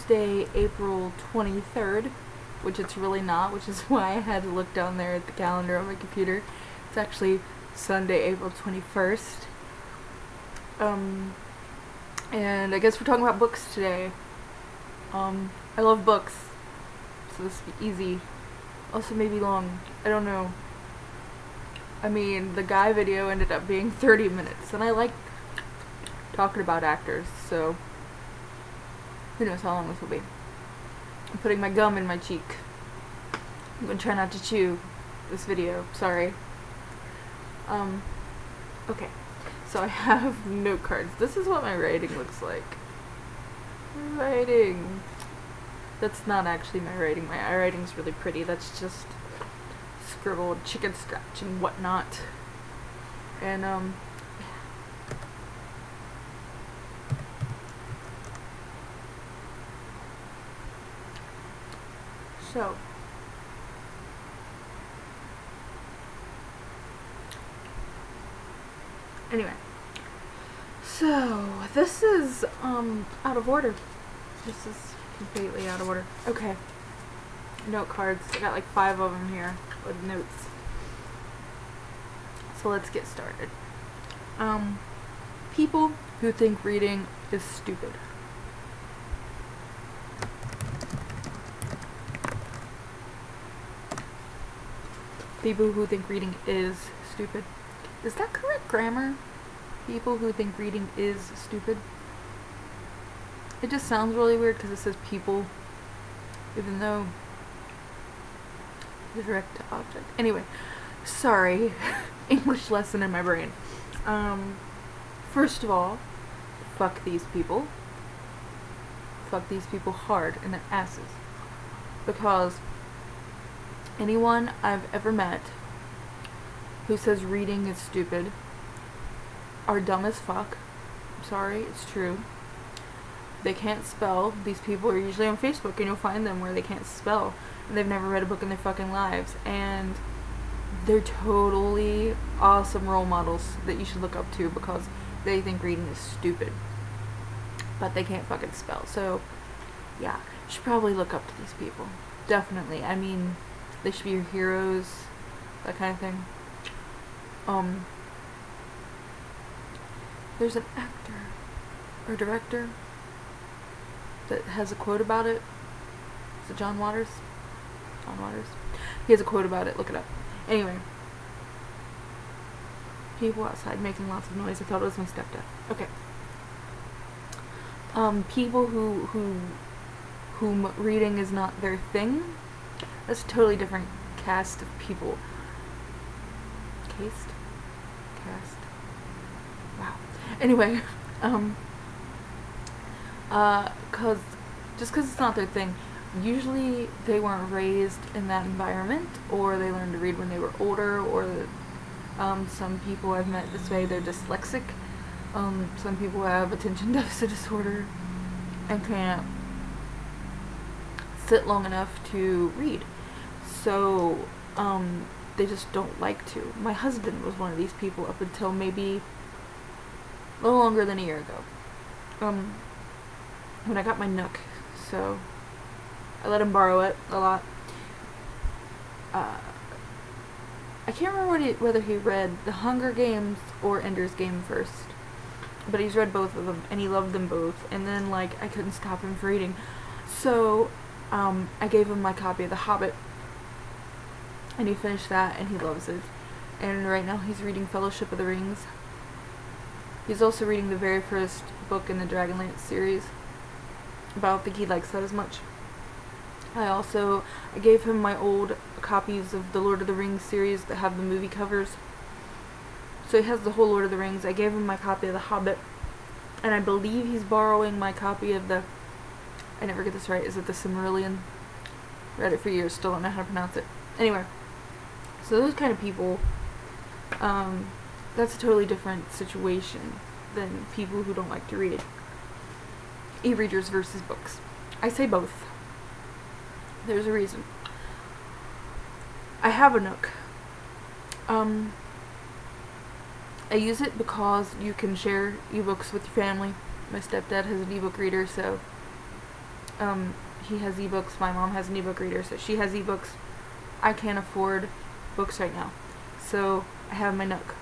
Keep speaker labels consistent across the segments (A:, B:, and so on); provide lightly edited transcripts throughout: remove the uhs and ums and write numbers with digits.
A: Tuesday, April 23rd, which it's really not, which is why I had to look down there at the calendar on my computer. It's actually Sunday, April 21st. And I guess we're talking about books today. I love books, so this will be easy. Also maybe long, I don't know. I mean, the guy video ended up being 30 minutes, and I like talking about actors, so who knows how long this will be. I'm putting my gum in my cheek. I'm gonna try not to chew this video, sorry. Okay, so I have note cards. This is what my writing looks like. Writing. That's not actually my writing. My writing's really pretty. That's just scribbled chicken scratch and whatnot. And, so, anyway, so this is out of order. This is completely out of order. Okay, note cards. I got like 5 of them here with notes. So let's get started. People who think reading is stupid. People who think reading is stupid. Is that correct grammar? People who think reading is stupid. It just sounds really weird because it says people, even though the direct to object. Anyway, sorry. English lesson in my brain. First of all, fuck these people. Fuck these people hard in their asses. Because anyone I've ever met who says reading is stupid are dumb as fuck. I'm sorry, it's true. They can't spell. These people are usually on Facebook, and you'll find them where they can't spell, and they've never read a book in their fucking lives, and they're totally awesome role models that you should look up to because they think reading is stupid, but they can't fucking spell. So yeah, you should probably look up to these people. Definitely. I mean, they should be your heroes, that kind of thing. There's an actor or director that has a quote about it. Is it John Waters? John Waters? He has a quote about it. Look it up. Anyway. People outside making lots of noise. I thought it was my stepdad. Okay. People whom reading is not their thing. That's a totally different cast of people. Cast? Wow. Anyway, just because it's not their thing, usually they weren't raised in that environment, or they learned to read when they were older, or some people I've met this way, they're dyslexic. Some people have attention deficit disorder and can't sit long enough to read. So, they just don't like to. My husband was one of these people up until maybe a little longer than a year ago. When I got my Nook. So, I let him borrow it a lot. I can't remember whether he read The Hunger Games or Ender's Game first. But he's read both of them, and he loved them both. And then, like, I couldn't stop him from reading. So, I gave him my copy of The Hobbit. And he finished that, and he loves it. And right now he's reading Fellowship of the Rings. He's also reading the very first book in the Dragonlance series. But I don't think he likes that as much. I gave him my old copies of the Lord of the Rings series that have the movie covers. So he has the whole Lord of the Rings. I gave him my copy of The Hobbit. And I believe he's borrowing my copy of the... I never get this right. Is it the Silmarillion? Read it for years. Still don't know how to pronounce it. Anyway. So those kind of people, that's a totally different situation than people who don't like to read. E-readers versus books. I say both. There's a reason. I have a Nook. I use it because you can share ebooks with your family. My stepdad has an ebook reader, so He has ebooks. My mom has an ebook reader, so she has ebooks. I can't afford books right now, so I have my Nook.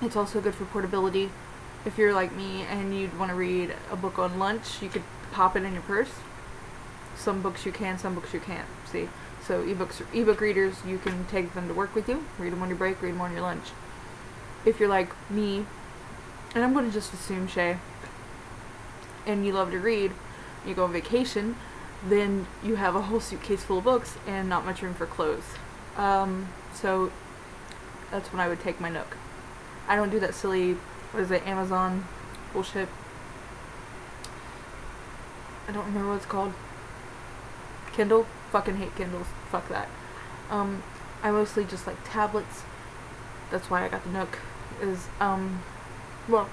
A: It's also good for portability. If you're like me and you'd want to read a book on lunch, you could pop it in your purse. Some books you can, some books you can't. See, so ebook readers, you can take them to work with you, read them on your break, read them on your lunch. If you're like me, and I'm going to just assume Shay, and you love to read, you go on vacation, then you have a whole suitcase full of books and not much room for clothes. So that's when I would take my Nook. I don't do that silly, what is it, Amazon bullshit. I don't remember what it's called. Kindle? Fucking hate Kindles. Fuck that. I mostly just like tablets. That's why I got the Nook. Well,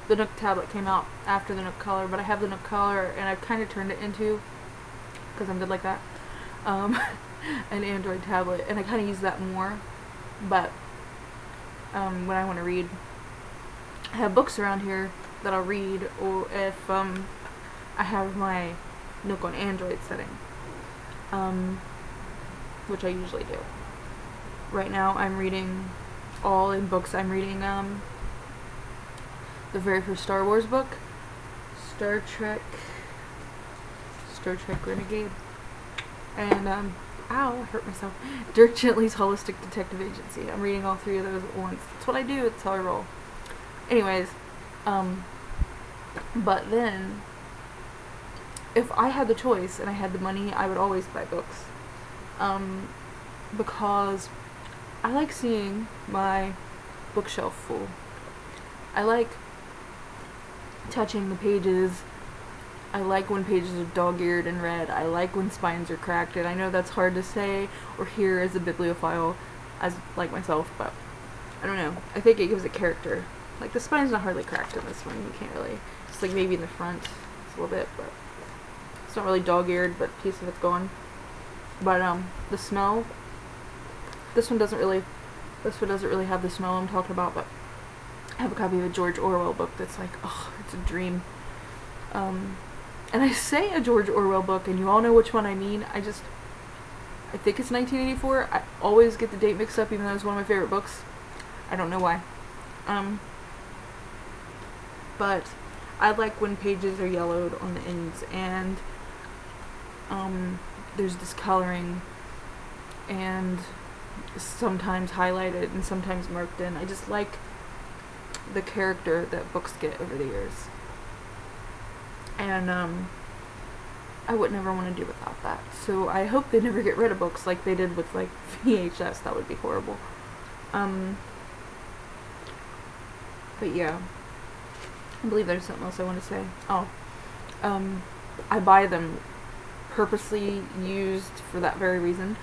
A: the Nook tablet came out after the Nook Color, but I have the Nook Color and I've kind of turned it into, because I'm good like that, an Android tablet, and I kind of use that more. But when I want to read, I have books around here that I'll read, or if I have my Nook on Android setting, which I usually do. Right now I'm reading all in books. I'm reading the very first Star Wars book, Star Trek Renegade, and ow, I hurt myself. Dirk Gently's Holistic Detective Agency. I'm reading all three of those at once. That's what I do. That's how I roll. Anyways, but then, if I had the choice and I had the money, I would always buy books, because I like seeing my bookshelf full. I like touching the pages. I like when pages are dog-eared and red. I like when spines are cracked, and I know that's hard to say or hear as a bibliophile, as like myself, but I don't know. I think it gives it character. Like, the spine's not hardly cracked in this one. You can't really. It's like maybe in the front, it's a little bit, but it's not really dog-eared, but a piece of it's gone. But the smell. This one doesn't really have the smell I'm talking about, but I have a copy of a George Orwell book that's like, oh, it's a dream. And I say a George Orwell book, and you all know which one I mean. I think it's 1984. I always get the date mixed up, even though it's one of my favorite books. I don't know why. But I like when pages are yellowed on the ends, and there's discoloring, and sometimes highlighted and sometimes marked in. I just like the character that books get over the years. And I would never want to do without that. So I hope they never get rid of books like they did with like VHS. That would be horrible. But yeah, I believe there's something else I want to say. Oh, I buy them purposely used for that very reason.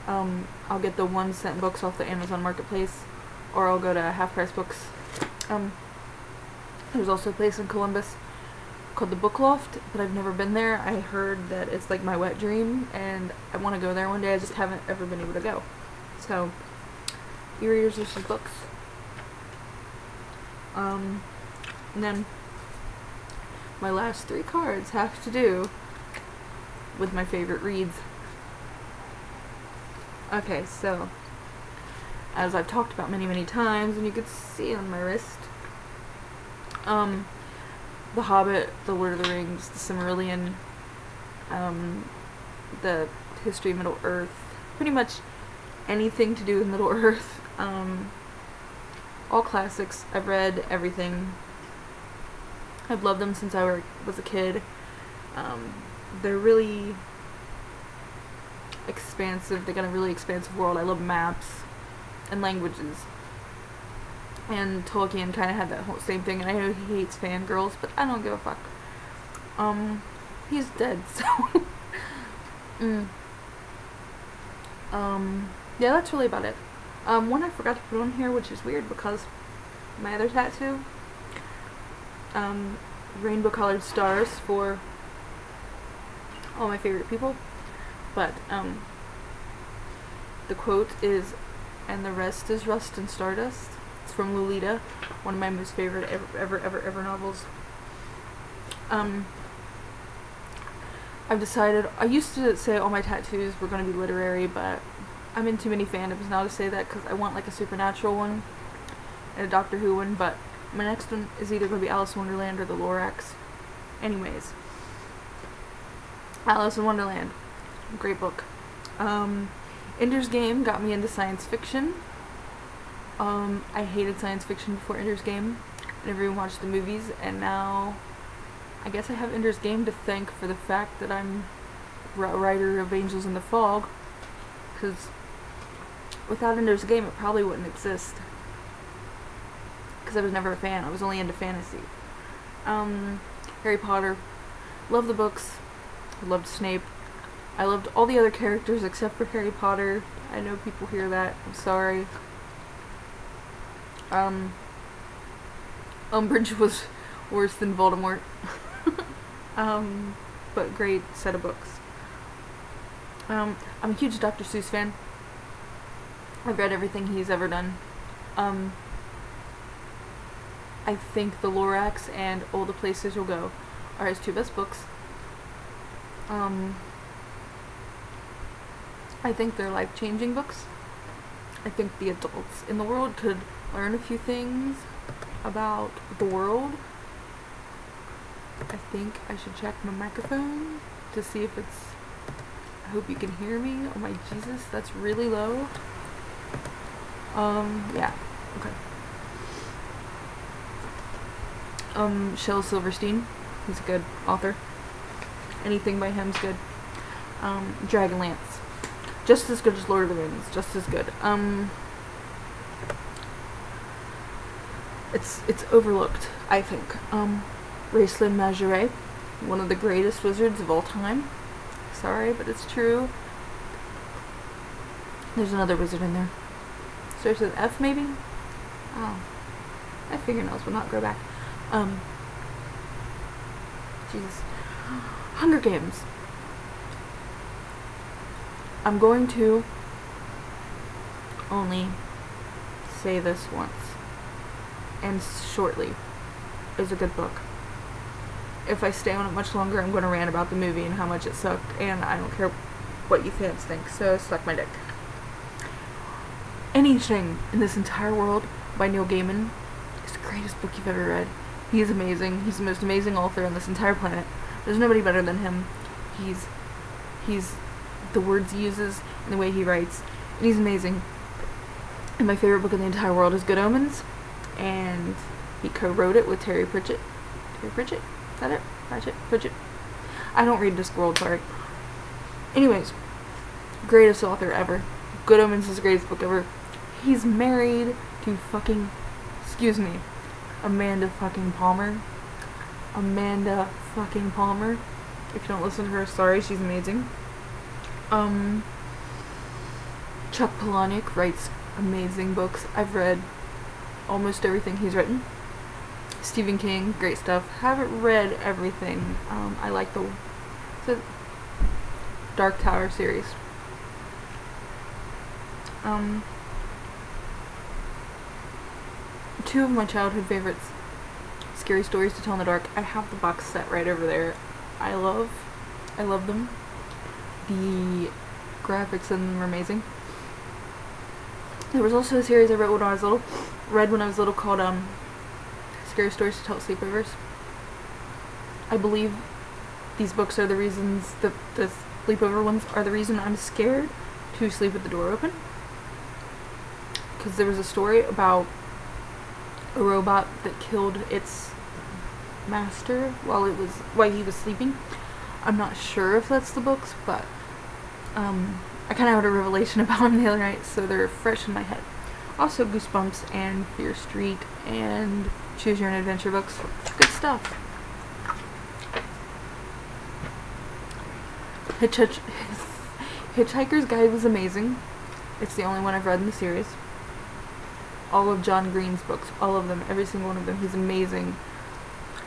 A: I'll get the 1-cent books off the Amazon Marketplace, or I'll go to Half Price Books. There's also a place in Columbus called the Book Loft, but I've never been there. I heard that it's like my wet dream, and I want to go there one day. I just haven't ever been able to go. So, e-readers versus books. And then my last 3 cards have to do with my favorite reads. Okay, so as I've talked about many times, and you can see on my wrist, The Hobbit, The Lord of the Rings, The Silmarillion, the History of Middle Earth, pretty much anything to do with Middle Earth, all classics. I've read everything. I've loved them since I was a kid. They're really expansive. They got a really expansive world. I love maps and languages. And Tolkien kind of had that whole same thing, and I know he hates fangirls, but I don't give a fuck. He's dead, so yeah, that's really about it. One I forgot to put on here, which is weird because my other tattoo, rainbow colored stars for all my favorite people, but the quote is, "And the rest is rust and stardust." It's from Lolita, one of my most favorite ever novels. I've decided, I used to say all my tattoos were going to be literary, but I'm in too many fandoms now to say that, because I want like a supernatural one and a Doctor Who one, but my next one is either going to be Alice in Wonderland or the Lorax. Anyways, Alice in Wonderland, great book. Ender's Game got me into science fiction. I hated science fiction before Ender's Game. I never even watched the movies, and now I guess I have Ender's Game to thank for the fact that I'm a writer of Angels in the Fog, because without Ender's Game it probably wouldn't exist, because I was never a fan. I was only into fantasy. Harry Potter, loved the books, I loved Snape, I loved all the other characters except for Harry Potter. I know people hear that, I'm sorry. Umbridge was worse than Voldemort. But great set of books. I'm a huge Dr. Seuss fan. I've read everything he's ever done. I think The Lorax and All the Places You'll Go are his 2 best books. I think they're life-changing books. I think the adults in the world could learn a few things about the world. I think I should check my microphone to see if it's... I hope you can hear me. Oh my Jesus, that's really low. Yeah, okay. Shel Silverstein, he's a good author. Anything by him's good. Dragonlance, just as good as Lord of the Rings, just as good. It's overlooked, I think. Raistlin Majoret, one of the greatest wizards of all time. Sorry, but it's true. There's another wizard in there. Starts with F, maybe? Oh. My fingernails will not grow back. Jesus. Hunger Games. I'm going to only say this once, and shortly. It's a good book. If I stay on it much longer, I'm going to rant about the movie and how much it sucked, and I don't care what you fans think, so suck my dick. Anything in this entire world by Neil Gaiman is the greatest book you've ever read. He is amazing. He's the most amazing author on this entire planet. There's nobody better than him. He's the words he uses and the way he writes, and he's amazing. And my favorite book in the entire world is Good Omens, and he co-wrote it with Terry Pratchett. Terry Pratchett? Is that it? Pratchett? I don't read Discworld, sorry. Anyways, greatest author ever. Good Omens is the greatest book ever. He's married to fucking, excuse me, Amanda fucking Palmer. Amanda fucking Palmer. If you don't listen to her, sorry, she's amazing. Chuck Palahniuk writes amazing books. I've read almost everything he's written. Stephen King, great stuff. Haven't read everything. I like the Dark Tower series. Two of my childhood favorites, Scary Stories to Tell in the Dark. I have the box set right over there. I love them. The graphics in them are amazing. There was also a series I read when I was little called Scary Stories to Tell at Sleepovers. I believe these books are the reasons, the sleepover ones are the reason I'm scared to sleep with the door open. Because there was a story about a robot that killed its master while he was sleeping. I'm not sure if that's the books, but I kind of had a revelation about them the other night, so they're fresh in my head. Also Goosebumps and Fear Street and Choose Your Own Adventure books. Good stuff. Hitchhiker's Guide was amazing. It's the only one I've read in the series. All of John Green's books, all of them, every single one of them. He's amazing.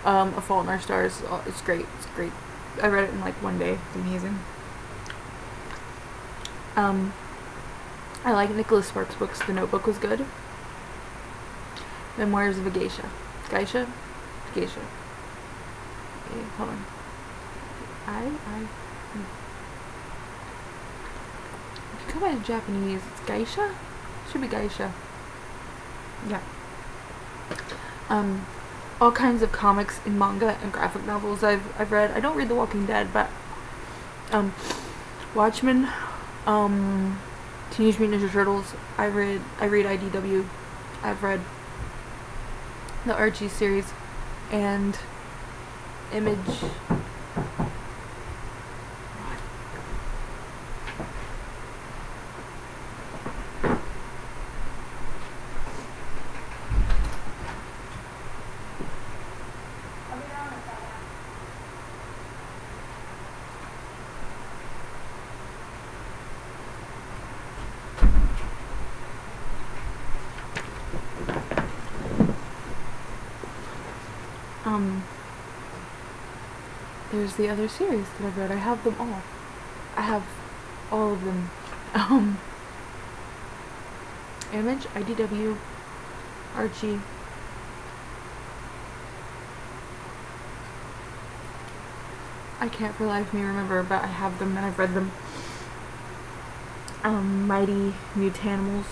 A: A Fault in Our Stars, it's great. It's great. I read it in like one day. It's amazing. I like Nicholas Sparks' books. The Notebook was good. Memoirs of a Geisha. Geisha? Geisha. Okay, hold on. If you go by Japanese, it's geisha? Should be geisha. Yeah. All kinds of comics and manga and graphic novels I've read. I don't read The Walking Dead, but Watchmen, Teenage Mutant Ninja Turtles. I read IDW. I've read the Archie series and Image. There's the other series that I've read. I have them all. I have all of them. Image, IDW, Archie. I can't for the life of me remember, but I have them and I've read them. Mighty Mutanimals.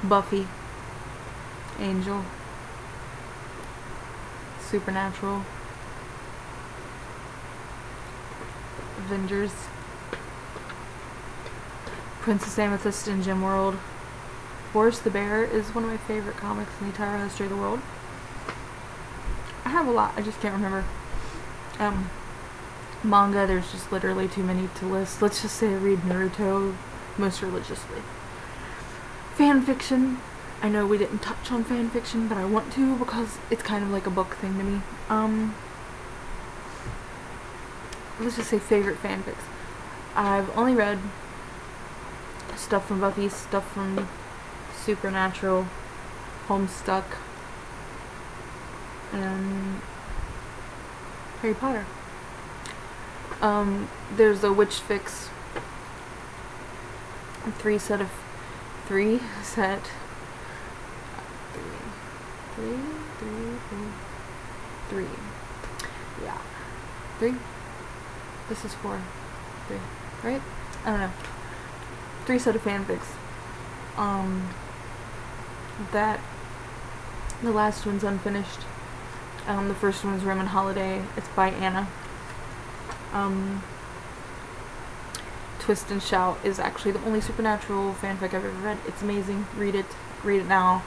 A: Buffy, Angel, Supernatural, Avengers, Princess Amethyst and Gemworld. Boris the Bear is one of my favorite comics in the entire history of the world. I have a lot, I just can't remember. Manga, there's just literally too many to list. Let's just say I read Naruto most religiously. Fan fiction. I know we didn't touch on fan fiction, but I want to because it's kind of like a book thing to me. Let's just say favorite fanfics. I've only read stuff from Buffy, stuff from Supernatural, Homestuck, and Harry Potter. There's a witch fix. Three. Yeah. 3? This is 4. 3. Right? I don't know. 3 set of fanfics. That the last one's unfinished. The first one's Roman Holiday. It's by Anna. Twist and Shout is actually the only Supernatural fanfic I've ever read. It's amazing. Read it. Read it now.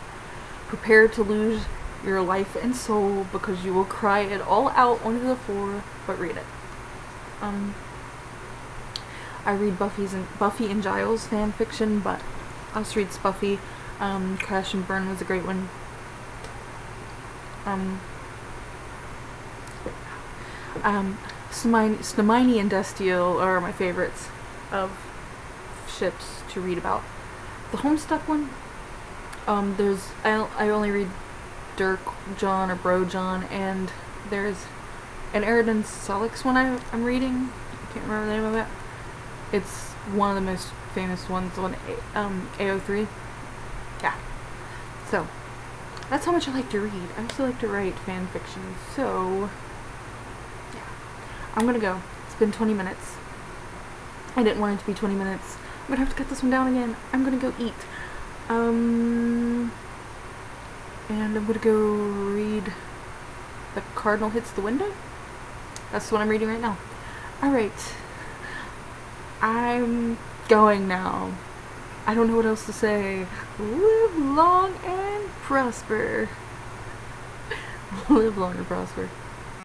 A: Prepare to lose your life and soul because you will cry it all out onto the floor, but read it. I read Buffy and Giles fanfiction, but I also read Spuffy. Crash and Burn was a great one. Snomini and Destiel are my favorites of ships to read about. The Homestuck one, I only read Dirk John or Bro John, and there's an Eridan Solix one I'm reading. I can't remember the name of it. It's one of the most famous ones on AO3. Yeah. So, that's how much I like to read. I also like to write fan fiction, so yeah. I'm gonna go. It's been 20 minutes. I didn't want it to be 20 minutes. I'm gonna have to cut this one down again. I'm gonna go eat. And I'm gonna go read The Cardinal Hits the Window. That's what I'm reading right now. Alright. I'm going now. I don't know what else to say. Live long and prosper. Live long and prosper.